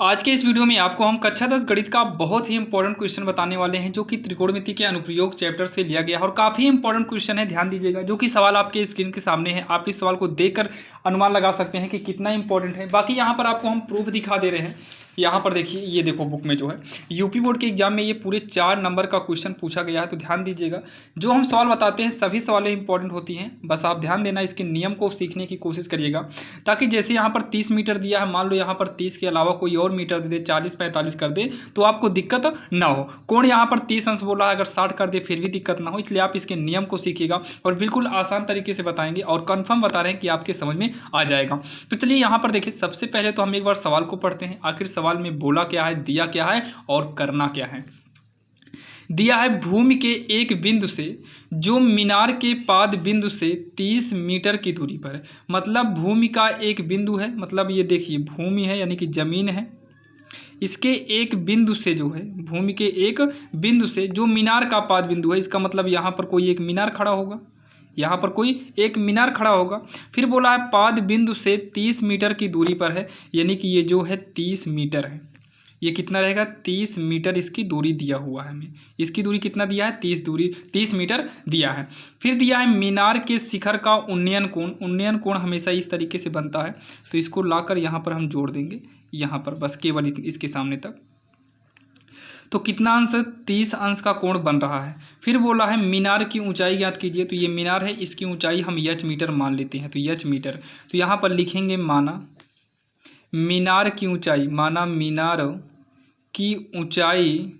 आज के इस वीडियो में आपको हम कक्षा 10 गणित का बहुत ही इंपॉर्टेंट क्वेश्चन बताने वाले हैं जो कि त्रिकोणमिति के अनुप्रयोग चैप्टर से लिया गया है और काफ़ी इंपॉर्टेंट क्वेश्चन है। ध्यान दीजिएगा, जो कि सवाल आपके स्क्रीन के सामने है। आप इस सवाल को देखकर अनुमान लगा सकते हैं कि कितना इंपॉर्टेंट है। बाकी यहाँ पर आपको हम प्रूफ दिखा दे रहे हैं। यहाँ पर देखिए, ये देखो बुक में जो है यूपी बोर्ड के एग्जाम में ये पूरे 4 नंबर का क्वेश्चन पूछा गया है। तो ध्यान दीजिएगा, जो हम सवाल बताते हैं सभी सवालें इंपॉर्टेंट होती हैं। बस आप ध्यान देना, इसके नियम को सीखने की कोशिश करिएगा, ताकि जैसे यहाँ पर 30 मीटर दिया है, मान लो यहाँ पर 30 के अलावा कोई और मीटर दे दे, 40-45 कर दे, तो आपको दिक्कत ना हो। कोण यहाँ पर 30 अंश बोला है, अगर 60 कर दे फिर भी दिक्कत ना हो। इसलिए आप इसके नियम को सीखिएगा और बिल्कुल आसान तरीके से बताएंगे और कन्फर्म बता रहे हैं कि आपके समझ में आ जाएगा। तो चलिए यहाँ पर देखिए, सबसे पहले तो हम एक बार सवाल को पढ़ते हैं। आखिर सवाल में बोला क्या है, दिया क्या है और करना क्या है। दिया है, भूमि के एक बिंदु से जो मीनार के पाद बिंदु से 30 मीटर की दूरी पर है। मतलब भूमि का एक बिंदु है, मतलब ये देखिए भूमि है यानी कि जमीन है। इसके एक बिंदु से जो है, भूमि के एक बिंदु से जो मीनार का पाद बिंदु है, इसका मतलब यहाँ पर कोई एक मीनार खड़ा होगा, यहाँ पर कोई एक मीनार खड़ा होगा। फिर बोला है पाद बिंदु से 30 मीटर की दूरी पर है, यानी कि ये जो है 30 मीटर है। ये कितना रहेगा, 30 मीटर इसकी दूरी दिया हुआ है। हमें इसकी दूरी कितना दिया है, 30 मीटर दिया है। फिर दिया है मीनार के शिखर का उन्नयन कोण। उन्नयन कोण हमेशा इस तरीके से बनता है, तो इसको लाकर यहाँ पर हम जोड़ देंगे, यहाँ पर बस केवल इसके सामने तक। तो कितना अंश, 30 अंश का कोण बन रहा है। फिर बोला है मीनार की ऊंचाई ज्ञात कीजिए। तो ये मीनार है, इसकी ऊंचाई हम h मीटर मान लेते हैं, तो h मीटर। तो यहाँ पर लिखेंगे माना मीनार की ऊंचाई, माना मीनार की ऊंचाई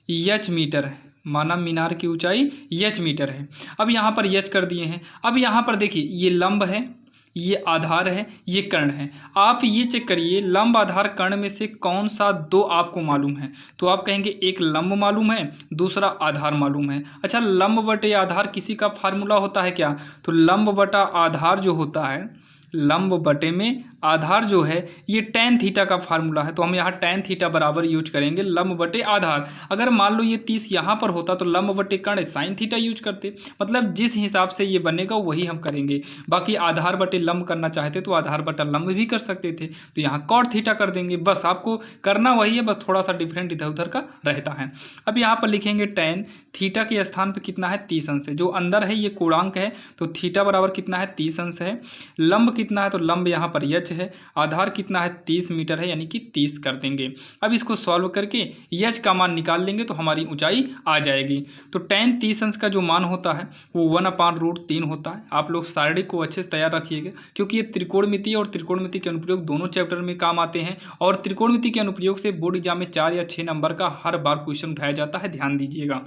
h मीटर है, माना मीनार की ऊंचाई h मीटर है। अब यहाँ पर h कर दिए हैं। अब यहाँ पर देखिए, ये लंब है, ये आधार है, ये कर्ण है। आप ये चेक करिए, लंब आधार कर्ण में से कौन सा दो आपको मालूम है। तो आप कहेंगे एक लंब मालूम है, दूसरा आधार मालूम है। अच्छा, लंब बटे आधार किसी का फार्मूला होता है क्या? तो लंब बटा आधार जो होता है, लंब बटे में आधार जो है, ये tan थीटा का फार्मूला है। तो हम यहाँ tan थीटा बराबर यूज करेंगे लंब बटे आधार। अगर मान लो ये 30 यहाँ पर होता तो लंब बटे कर्ण sin थीटा यूज करते। मतलब जिस हिसाब से ये बनेगा वही हम करेंगे। बाकी आधार बटे लंब करना चाहते तो आधार बटा लंब भी कर सकते थे, तो यहाँ cot थीटा कर देंगे। बस आपको करना वही है, बस थोड़ा सा डिफरेंट इधर उधर का रहता है। अब यहाँ पर लिखेंगे tan थीटा के स्थान पे कितना है, 30 अंश है। जो अंदर है ये कोणांक है, तो थीटा बराबर कितना है, 30 अंश है। लंब कितना है, तो लंब यहाँ पर h है। आधार कितना है, 30 मीटर है, यानी कि 30 कर देंगे। अब इसको सॉल्व करके h का मान निकाल लेंगे तो हमारी ऊंचाई आ जाएगी। तो tan 30 अंश का जो मान होता है वो 1/√3 होता है। आप लोग शारीरिक को अच्छे से तैयार रखिएगा, क्योंकि ये त्रिकोणमिति और त्रिकोणमिति के अनुप्रयोग दोनों चैप्टर में काम आते हैं। और त्रिकोणमिति के अनुप्रयोग से बोर्ड एग्जाम में 4 या 6 नंबर का हर बार क्वेश्चन उठाया जाता है, ध्यान दीजिएगा।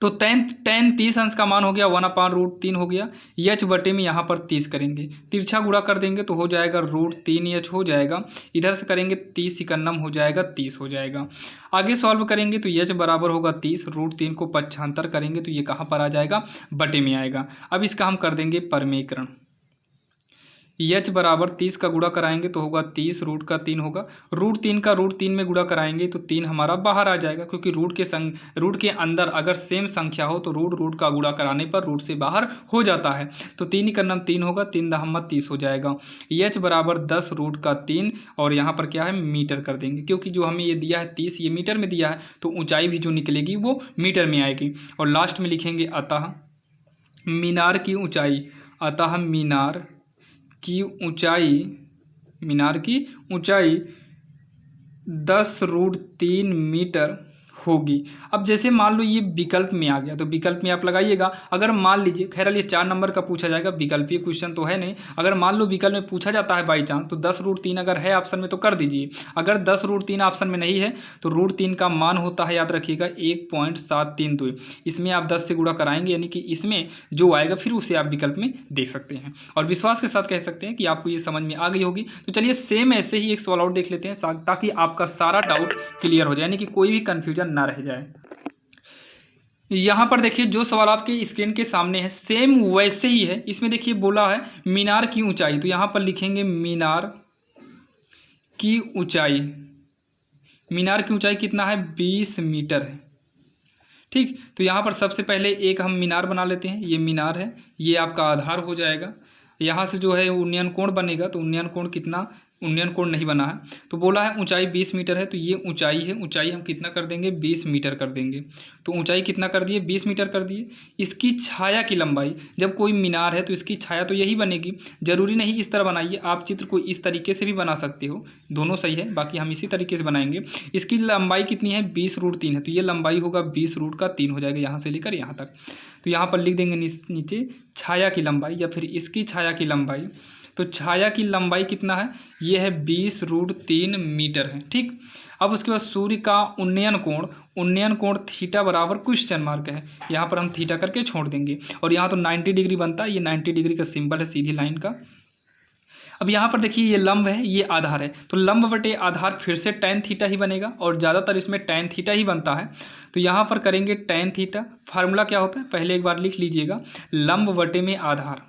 तो tan 30 अंश का मान हो गया 1/√3 हो गया। h बटे में यहाँ पर 30 करेंगे, तिरछा गुणा कर देंगे तो हो जाएगा √3h हो जाएगा। इधर से करेंगे 30 इकन्नम हो जाएगा, 30 हो जाएगा। आगे सॉल्व करेंगे तो h बराबर होगा 30, √3 को 75 करेंगे तो ये कहाँ पर आ जाएगा, बटे में आएगा। अब इसका हम कर देंगे परमेकरण। h बराबर 30 का गुणा कराएंगे तो होगा 30, √3 होगा। √3 का √3 में गुणा कराएंगे तो 3 हमारा बाहर आ जाएगा, क्योंकि रूट के अंदर अगर सेम संख्या हो तो रूट का गुणा कराने पर रूट से बाहर हो जाता है। तो 3 इकन्नम 3 होगा, 3 दहम्मा 30 हो जाएगा। h बराबर 10 √3 और यहाँ पर क्या है, मीटर कर देंगे, क्योंकि जो हमें ये दिया है 30 ये मीटर में दिया है, तो ऊंचाई भी जो निकलेगी वो मीटर में आएगी। और लास्ट में लिखेंगे अतः मीनार की ऊंचाई, अतः मीनार की ऊंचाई 10√3 मीटर होगी। अब जैसे मान लो ये विकल्प में आ गया, तो विकल्प में आप लगाइएगा। अगर मान लीजिए, खैर ये 4 नंबर का पूछा जाएगा, विकल्पीय क्वेश्चन तो है नहीं। अगर मान लो विकल्प में पूछा जाता है बाई चांस, तो 10√3 अगर है ऑप्शन में तो कर दीजिए। अगर 10√3 ऑप्शन में नहीं है तो √3 का मान होता है, याद रखिएगा 1.732। इसमें आप 10 से गुणा कराएंगे, यानी कि इसमें जो आएगा फिर उसे आप विकल्प में देख सकते हैं। और विश्वास के साथ कह सकते हैं कि आपको ये समझ में आ गई होगी। तो चलिए सेम ऐसे ही एक सवाल और देख लेते हैं, ताकि आपका सारा डाउट क्लियर हो जाए, यानी कि कोई भी कन्फ्यूजन ना रह जाए। यहाँ पर देखिए, जो सवाल आपके स्क्रीन के सामने है सेम वैसे ही है। इसमें देखिए बोला है मीनार की ऊंचाई, तो यहाँ पर लिखेंगे मीनार की ऊंचाई। मीनार की ऊंचाई कितना है, 20 मीटर है। ठीक, तो यहाँ पर सबसे पहले एक हम मीनार बना लेते हैं। ये मीनार है, ये आपका आधार हो जाएगा। यहाँ से जो है उन्नयन कोण बनेगा, तो उन्नयन कोण कितना, उन्नयन कोण नहीं बना है। तो बोला है ऊंचाई 20 मीटर है, तो ये ऊंचाई है, ऊंचाई हम कितना कर देंगे 20 मीटर कर देंगे। तो ऊंचाई कितना कर दिए 20 मीटर कर दिए। इसकी छाया की लंबाई, जब कोई मीनार है तो इसकी छाया तो यही बनेगी, जरूरी नहीं इस तरह बनाइए, आप चित्र को इस तरीके से भी बना सकते हो, दोनों सही है, बाकी हम इसी तरीके से बनाएंगे। इसकी लंबाई कितनी है 20√3 है, तो ये लंबाई होगा 20√3 हो जाएगा यहाँ से लेकर यहाँ तक। तो यहाँ पर लिख देंगे नीचे छाया की लंबाई या फिर इसकी छाया की लंबाई। तो छाया की लंबाई कितना है, ये है 20√3 मीटर है। ठीक, अब उसके बाद सूर्य का उन्नयन कोण थीटा बराबर क्वेश्चन मार्क है, यहाँ पर हम थीटा करके छोड़ देंगे। और यहाँ तो 90 डिग्री बनता है, ये 90 डिग्री का सिंबल है सीधी लाइन का। अब यहाँ पर देखिए ये लंब है, ये आधार है, तो लंब बटे आधार फिर से tan थीटा ही बनेगा, और ज़्यादातर इसमें tan थीटा ही बनता है। तो यहाँ पर करेंगे tan थीटा। फार्मूला क्या होता है पहले एक बार लिख लीजिएगा, लंब बटे में आधार।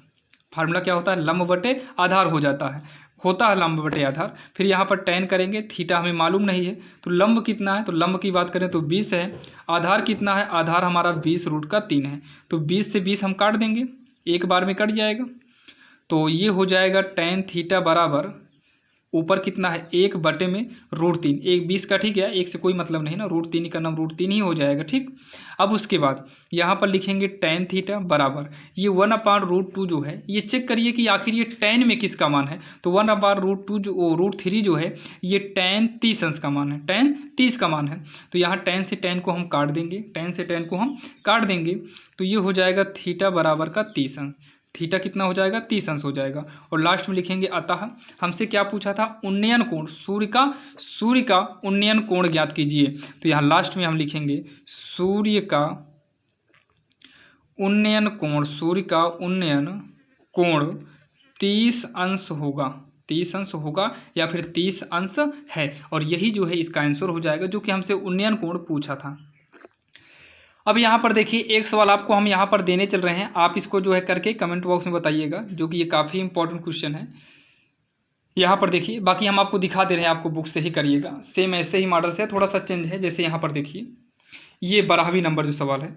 फार्मूला क्या होता है, लंब बटे आधार हो जाता है, होता है लंब बटे आधार। फिर यहाँ पर tan करेंगे, थीटा हमें मालूम नहीं है, तो लंब कितना है, तो लंब की बात करें तो 20 है। आधार कितना है, आधार हमारा 20√3 है, तो 20 से 20 हम काट देंगे, एक बार में कट जाएगा। तो ये हो जाएगा tan थीटा बराबर, ऊपर कितना है 1/√3, एक 20 का, ठीक है, एक से कोई मतलब नहीं ना, √3 का नाम √3 ही हो जाएगा। ठीक, अब उसके बाद यहाँ पर लिखेंगे tan थीटा बराबर ये 1/√2 जो है, ये चेक करिए कि आखिर ये tan में किसका मान है। तो 1/√2 जो √3 जो है ये tan 30 अंश का मान है, tan 30 का मान है। तो यहाँ tan से tan को हम काट देंगे, tan से tan को हम काट देंगे, तो ये हो जाएगा थीटा बराबर का 30 अंश। थीटा कितना हो जाएगा 30 अंश हो जाएगा। और लास्ट में लिखेंगे अतः, हमसे क्या पूछा था, उन्नयन कोण, सूर्य का उन्नयन कोण ज्ञात कीजिए। तो यहाँ लास्ट में हम लिखेंगे सूर्य का उन्नयन कोण 30 अंश होगा, 30 अंश होगा या फिर 30 अंश है, और यही जो है इसका आंसर हो जाएगा, जो कि हमसे उन्नयन कोण पूछा था। अब यहाँ पर देखिए एक सवाल आपको हम यहाँ पर देने चल रहे हैं, आप इसको जो है करके कमेंट बॉक्स में बताइएगा, जो कि ये काफ़ी इंपॉर्टेंट क्वेश्चन है। यहाँ पर देखिए, बाकी हम आपको दिखा दे रहे हैं, आपको बुक से ही करिएगा, सेम ऐसे ही मॉडल से, थोड़ा सा चेंज है। जैसे यहाँ पर देखिए ये 12वीं नंबर जो सवाल है,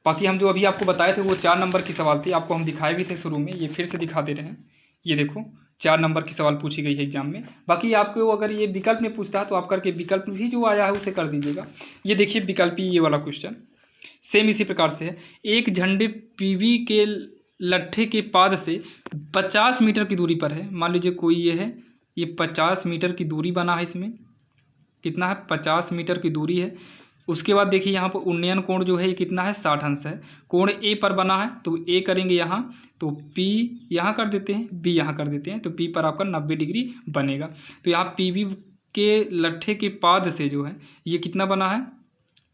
बाकी हम जो अभी आपको बताए थे वो 4 नंबर की सवाल थी, आपको हम दिखाए भी थे शुरू में, ये फिर से दिखा दे रहे हैं। ये देखो 4 नंबर की सवाल पूछी गई है एग्जाम में। बाकी आपको अगर ये विकल्प में पूछता है तो आप करके विकल्प भी जो आया है उसे कर दीजिएगा। ये देखिए विकल्प ये वाला क्वेश्चन सेम इसी प्रकार से है, एक झंडे पीवी के लट्ठे के पाद से 50 मीटर की दूरी पर है। मान लीजिए कोई ये है, ये 50 मीटर की दूरी बना है, इसमें कितना है 50 मीटर की दूरी है। उसके बाद देखिए यहाँ पर उन्नयन कोण जो है ये कितना है 60 अंश है। कोण ए पर बना है, तो ए करेंगे यहाँ, तो पी यहाँ कर देते हैं, बी यहाँ कर देते हैं, तो पी पर आपका 90 डिग्री बनेगा। तो यहाँ पीवी के लट्ठे के पाद से जो है ये कितना बना है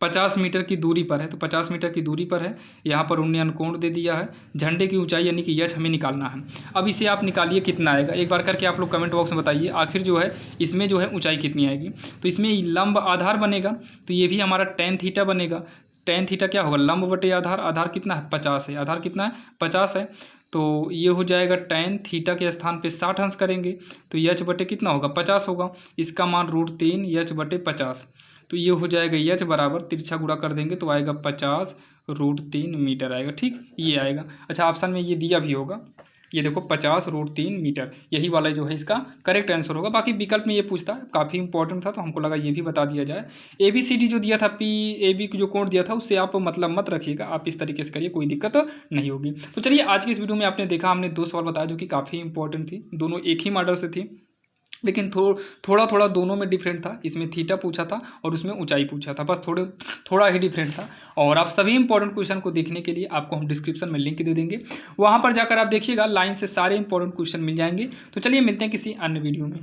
50 मीटर की दूरी पर है, तो 50 मीटर की दूरी पर है। यहाँ पर उन्नयन कोण दे दिया है, झंडे की ऊंचाई यानी कि यच हमें निकालना है। अब इसे आप निकालिए कितना आएगा, एक बार करके आप लोग कमेंट बॉक्स में बताइए, आखिर जो है इसमें जो है ऊंचाई कितनी आएगी। तो इसमें लंब आधार बनेगा, तो ये भी हमारा tan थीटा बनेगा। tan थीटा क्या होगा, लंब बटे आधार, आधार कितना है 50 है, आधार कितना है 50 है, तो ये हो जाएगा tan थीटा के स्थान पे 60 अंश करेंगे, तो यच बटे कितना होगा 50 होगा, इसका मान √3 यच बटे 50। तो ये हो जाएगा यच बराबर, तिरछा गुणा कर देंगे तो आएगा 50√3 मीटर आएगा। ठीक, ये आएगा। अच्छा ऑप्शन में ये दिया भी होगा, ये देखो 50√3 मीटर, यही वाला जो है इसका करेक्ट आंसर होगा। बाकी विकल्प में ये पूछता है, काफ़ी इंपॉर्टेंट था, तो हमको लगा ये भी बता दिया जाए। ABCD जो दिया था, PAB जो कोड दिया था, उससे आप मतलब मत रखिएगा, आप इस तरीके से करिए, कोई दिक्कत नहीं होगी। तो चलिए आज की इस वीडियो में आपने देखा, हमने 2 सवाल बताया जो कि काफ़ी इंपॉर्टेंट थी, दोनों एक ही मॉडल से थी, लेकिन थोड़ा दोनों में डिफरेंट था। इसमें थीटा पूछा था और उसमें ऊंचाई पूछा था, बस थोड़ा ही डिफरेंट था। और आप सभी इंपॉर्टेंट क्वेश्चन को देखने के लिए आपको हम डिस्क्रिप्शन में लिंक दे देंगे, वहां पर जाकर आप देखिएगा, लाइन से सारे इंपॉर्टेंट क्वेश्चन मिल जाएंगे। तो चलिए मिलते हैं किसी अन्य वीडियो में।